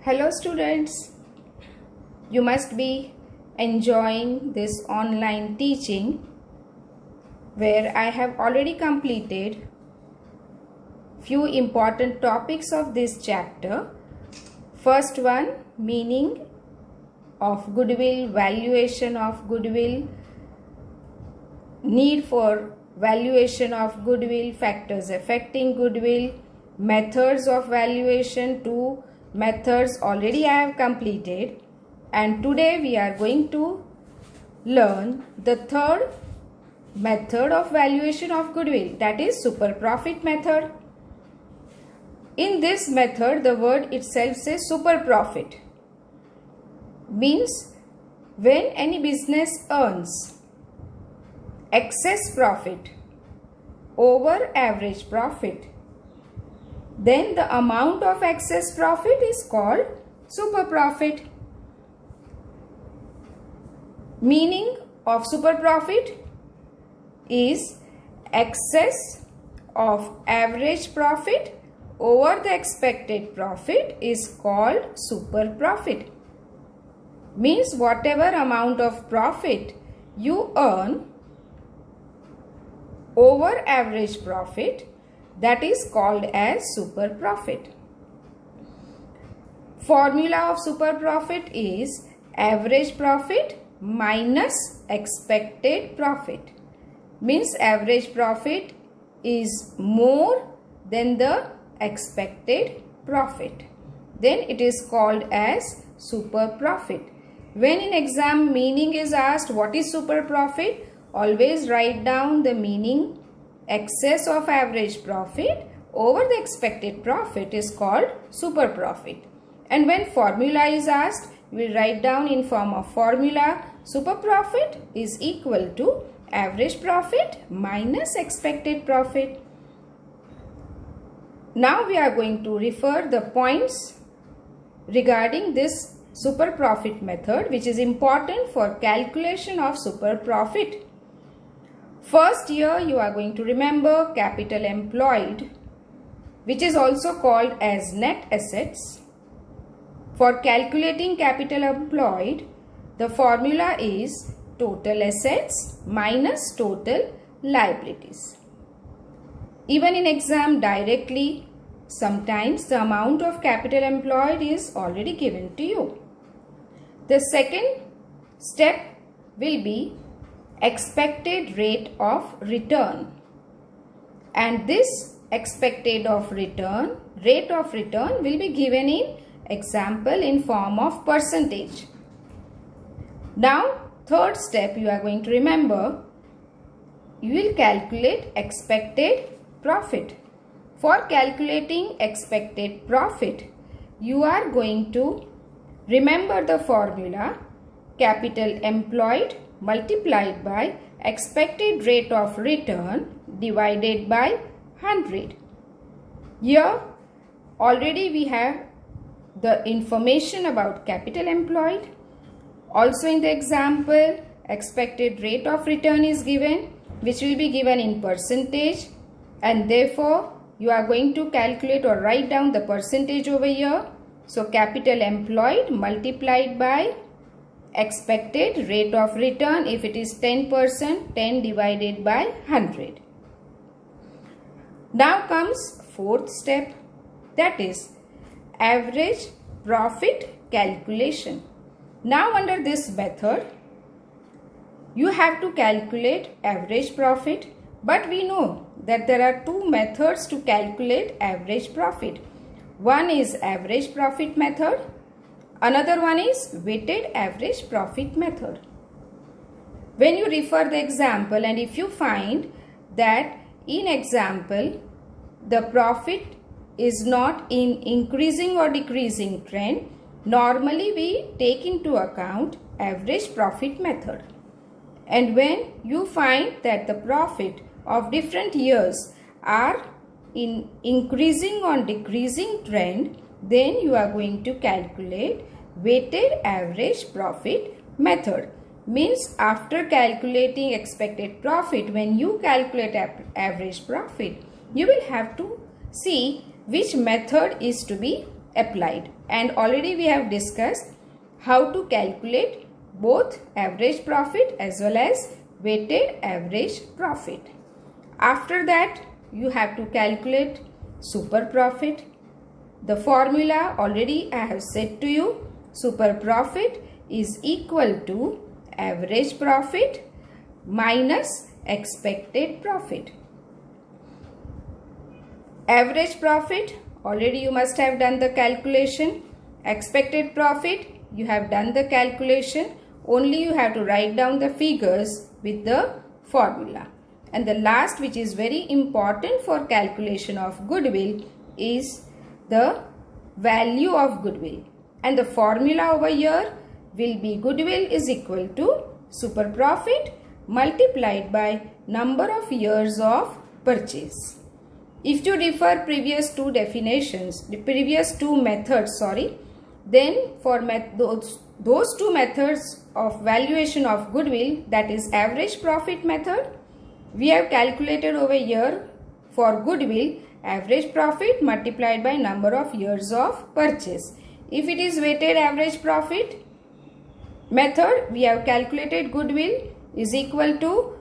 Hello students, you must be enjoying this online teaching where I have already completed few important topics of this chapter. First one, meaning of goodwill, valuation of goodwill, need for valuation of goodwill, factors affecting goodwill, methods of valuation. Two methods already I have completed, and today we are going to learn the third method of valuation of goodwill, that is super profit method. In this method, the word itself says super profit, means when any business earns excess profit over average profit, then the amount of excess profit is called super profit. Meaning of super profit is excess of average profit over the expected profit is called super profit. Means whatever amount of profit you earn over average profit, that is called as super profit. Formula of super profit is average profit minus expected profit. Means average profit is more than the expected profit. Then it is called as super profit. When in exam meaning is asked what is super profit, always write down the meaning. Excess of average profit over the expected profit is called super profit. And when formula is asked, we write down in form of formula. Super profit is equal to average profit minus expected profit. Now we are going to refer the points regarding this super profit method, which is important for calculation of super profit. First, here you are going to remember capital employed, which is also called as net assets. For calculating capital employed, the formula is total assets minus total liabilities. Even in exam directly, sometimes the amount of capital employed is already given to you. The second step will be expected rate of return, and this expected of return, rate of return will be given in example in form of percentage. Now third step you are going to remember, you will calculate expected profit. For calculating expected profit, you are going to remember the formula capital employed multiplied by expected rate of return divided by 100. Here already we have the information about capital employed. Also in the example, expected rate of return is given, which will be given in percentage, and therefore you are going to calculate or write down the percentage over here. So capital employed multiplied by expected rate of return, if it is 10%, 10 divided by 100. Now comes fourth step, that is average profit calculation. Now under this method, you have to calculate average profit, but we know that there are two methods to calculate average profit. One is average profit method. Another one is weighted average profit method. When you refer the example and if you find that in example the profit is not in increasing or decreasing trend, normally we take into account average profit method. And when you find that the profit of different years are in increasing or decreasing trend, then you are going to calculate weighted average profit method. Means after calculating expected profit, when you calculate average profit, you will have to see which method is to be applied. And already we have discussed how to calculate both average profit as well as weighted average profit. After that, you have to calculate super profit. The formula already I have said to you. Super profit is equal to average profit minus expected profit. Average profit, already you must have done the calculation. Expected profit, you have done the calculation. Only you have to write down the figures with the formula. And the last, which is very important for calculation of goodwill, is the value of goodwill. And the formula over here will be goodwill is equal to super profit multiplied by number of years of purchase. If you refer previous two definitions, the previous two methods, then for those two methods of valuation of goodwill, that is average profit method, we have calculated over here for goodwill average profit multiplied by number of years of purchase. If it is weighted average profit method, we have calculated goodwill is equal to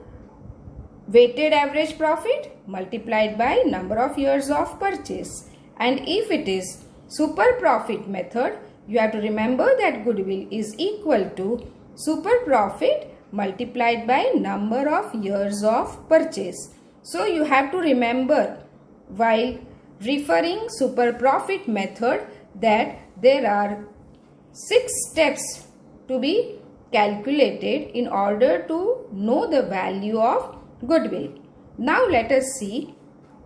weighted average profit multiplied by number of years of purchase. And if it is super profit method, you have to remember that goodwill is equal to super profit multiplied by number of years of purchase. So you have to remember while referring super profit method that there are 6 steps to be calculated in order to know the value of goodwill. Now let us see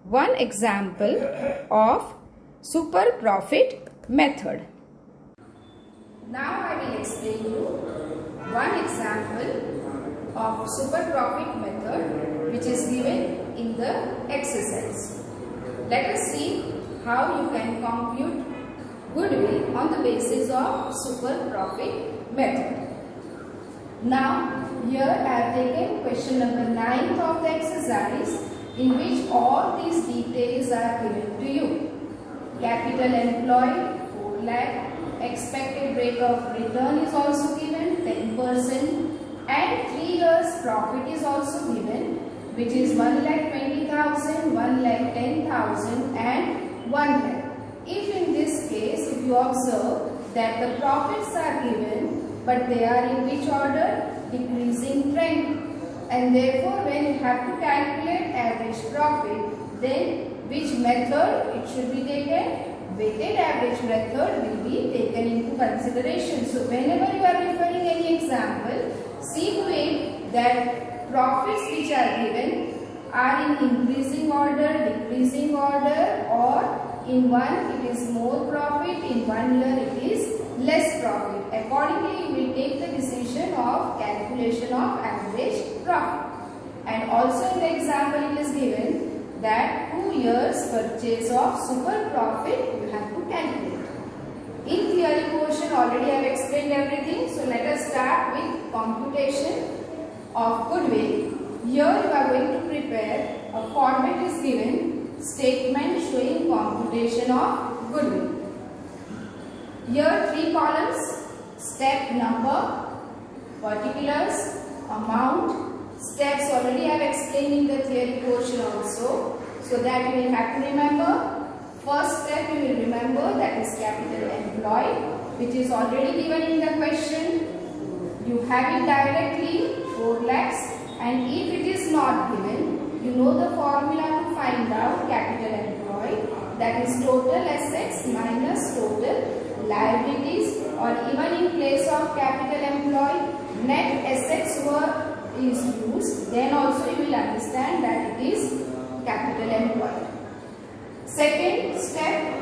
one example of super profit method. Now I will explain you one example of super profit method which is given in the exercise. Let us see how you can compute goodwill on the basis of super profit method. Now here I have taken question number 9 of the exercise, in which all these details are given to you. Capital employed 4 lakh, expected rate of return is also given 10%, and 3 years profit is also given, which is 1,20,000, 1,10,000 and 1 lakh. If in this case, if you observe that the profits are given, but they are in which order? Decreasing trend. And therefore, when you have to calculate average profit, then which method it should be taken? Weighted average method will be taken into consideration. So, whenever you are referring any example, see to it that profits which are given are in increasing order, decreasing order, or in one it is more profit, in 1 year it is less profit. Accordingly, you will take the decision of calculation of average profit. And also in the example it is given that 2 years purchase of super profit you have to calculate. In theory portion already I have explained everything. So let us start with computation of goodwill. Here you are going to prepare a format is given, statement showing computation of goodwill. Here 3 columns, step number, particulars, amount, steps already I have explained in the theory portion also. So that you will have to remember. First step you will remember, that is capital employed, which is already given in the question. You have it directly 4 lakhs, and if it is not given, you know the formula to find out capital employed, that is total assets minus total liabilities, or even in place of capital employed, net assets is used, then also you will understand that it is capital employed. Second step,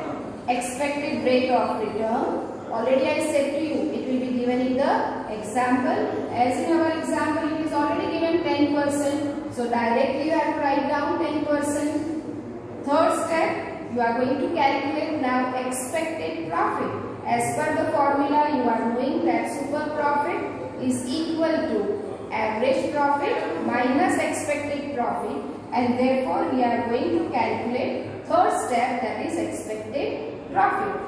expected rate of return. Already I said to you, it will be given in the example. As in our example, it is already given 10%. So directly you have to write down 10%. Third step, you are going to calculate now expected profit. As per the formula, you are knowing that super profit is equal to average profit minus expected profit, and therefore we are going to calculate third step, that is expected profit.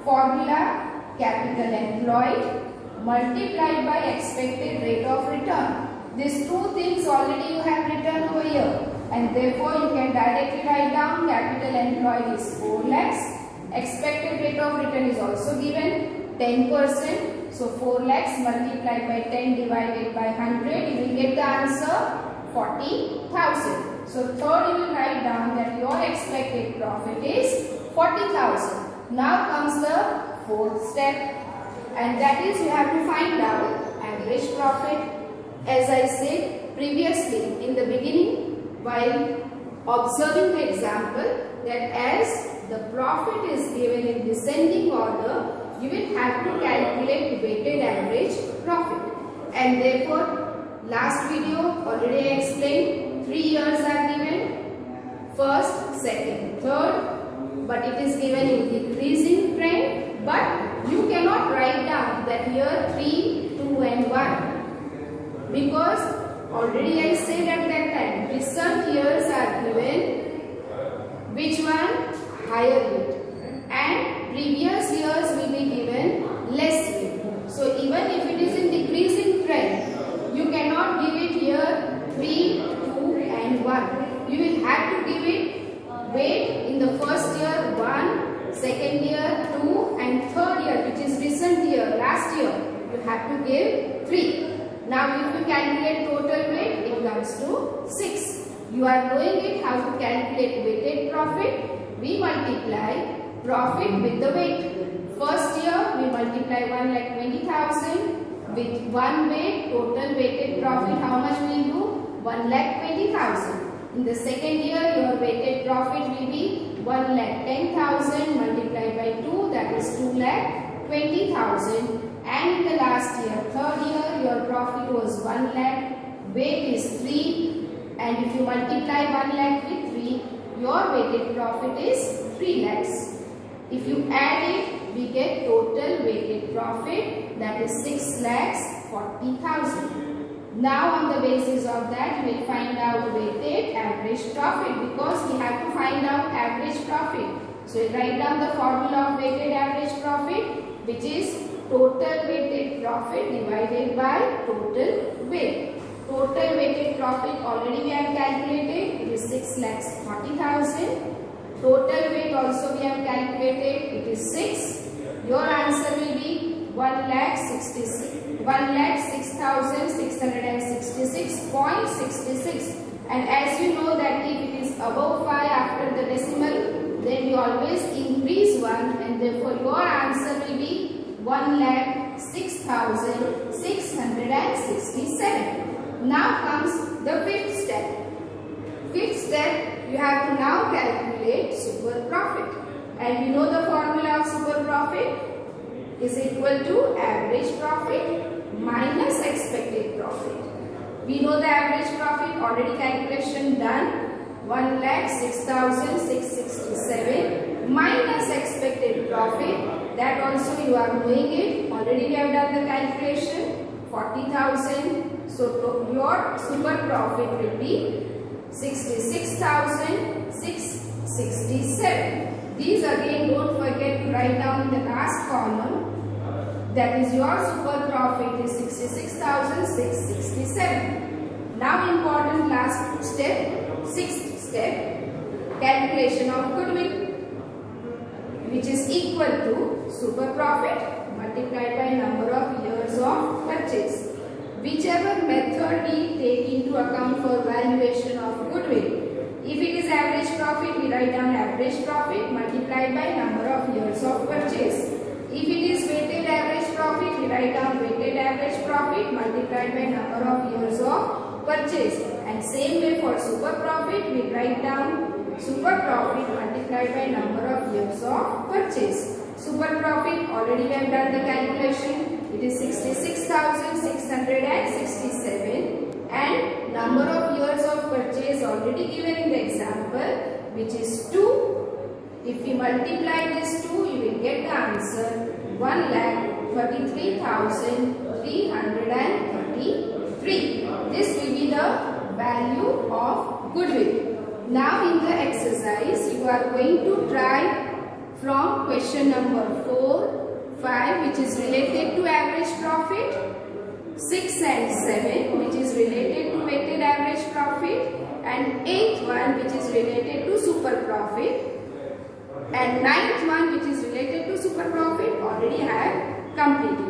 formula capital employed multiplied by expected rate of return. These two things already you have written over here, and therefore you can directly write down capital employed is 4 lakhs. Expected rate of return is also given 10%. So 4 lakhs multiplied by 10 divided by 100, you will get the answer 40,000. So third you will write down that your expected profit is 40,000. Now comes the fourth step, and that is you have to find out average profit. As I said previously in the beginning while observing the example, that as the profit is given in descending order, you will have to calculate weighted average profit. And therefore, last video already I explained 3 years are given, first, second, third, but it is given in decreasing trend. But you cannot write down that here 3, 2 and 1. Because already I said at that time, recent years are given, which one? Higher weight, and previous years will be given less weight. So even if it is in decreasing trend, you cannot give it here 3, 2 and 1. You will have to give it weight in the first year 1, second year 2 and third year, which is recent year, last year, you have to give 3. Now if you calculate total weight, it comes to 6. You are knowing it how to calculate weighted profit. We multiply profit with the weight. First year we multiply 1,20,000 with 1 weight. Total weighted profit how much will do? 1,20,000. In the second year your weighted profit will be 1,10,000 multiplied by 2, that is 2,20,000. And in the last year, third year, your profit was 1 lakh, weight is 3, and if you multiply 1 lakh with 3, your weighted profit is 3 lakhs. If you add it, we get total weighted profit, that is 6 lakhs 40,000. Now on the basis of that, we will find out weighted average profit, because we have to find out average profit. So we write down the formula of weighted average profit, which is total weighted profit divided by total weight. Total weighted profit already we have calculated, it is 6 lakhs 40,000. Total weight also we have calculated, it is 6. Your answer will be 1,06,666.66. And as you know that if it is above 5 after the decimal, then you always increase 1, and therefore your answer will be 1,06,667. Now comes the fifth step. Fifth step, you have to now calculate super profit. And you know the formula of super profit is equal to average profit minus expected profit. We know the average profit, already calculation done, 1,06,667 minus expected profit. That also you are knowing it. Already we have done the calculation, 40,000. So your super profit will be 66,667. These again don't forget to write down in the last column. That is your super profit is 66,667. Now important last step, sixth step, calculation of goodwill, which is equal to super profit multiplied by number of years of purchase. Whichever method we take into account for valuation of goodwill. If it is average profit, we write down average profit multiplied by number of years of purchase. If it is weighted average profit, we write down weighted average profit multiplied by number of years of purchase. And same way for super profit, we write down super profit multiplied by number of years of purchase. Super profit, already we have done the calculation. It is 66,667, and number of years of purchase already given in the example, which is 2. If we multiply this 2, you will get the answer 1,33,333. This will be the value of goodwill. Now in the exercise, you are going to try from question number 4, 5 which is related to average profit, 6 and 7 which is related to weighted average profit, and 8th one which is related to super profit, and 9th one which is related to super profit already have completed.